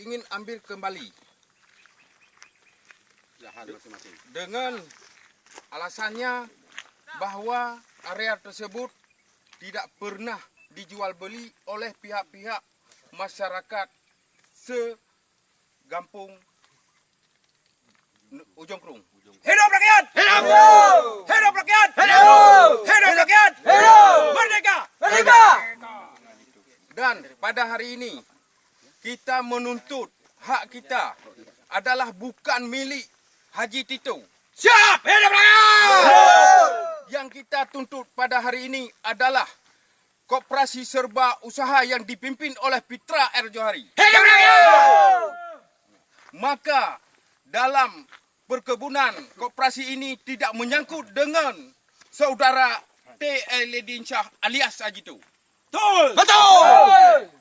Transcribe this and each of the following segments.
ingin ambil kembali lahan masing-masing. dengan alasannya bahawa area tersebut tidak pernah dijual beli oleh pihak-pihak masyarakat segampung Ujung Kerung. Hidup rakyat! Hidup! Hidup rakyat! Hidup! Hidup rakyat! Hidup! Merdeka! Merdeka! Dan pada hari ini kita menuntut hak kita adalah bukan milik Haji Tito. Siap! Hidup rakyat! Yang kita tuntut pada hari ini adalah koperasi serba usaha yang dipimpin oleh Pitra R. Johari. Hidup rakyat! Maka dalam perkebunan koperasi ini tidak menyangkut dengan saudara T. Ledin Shah alias Haji Tito. Betul! Betul!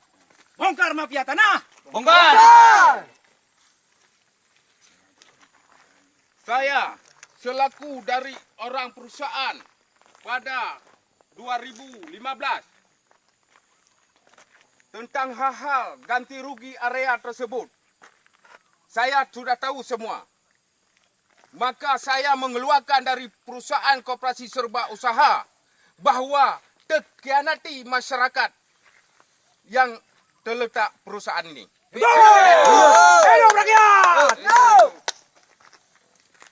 Bongkar mafia tanah! Bongkar! Saya selaku dari orang perusahaan pada 2015 tentang hal-hal ganti rugi area tersebut, saya sudah tahu semua. Maka saya mengeluarkan dari perusahaan koperasi serba usaha bahawa terkhianati masyarakat yang terletak perusahaan ini. Hidup rakyat!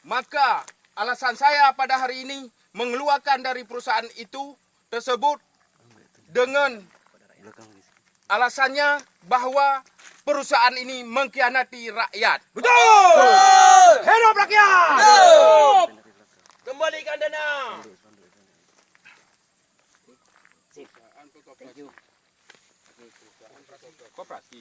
Maka alasan saya pada hari ini mengeluarkan dari perusahaan itu tersebut dengan alasannya bahawa perusahaan ini mengkhianati rakyat. Betul! Hidup rakyat! Hidup! Kembalikan dana! Koperasi.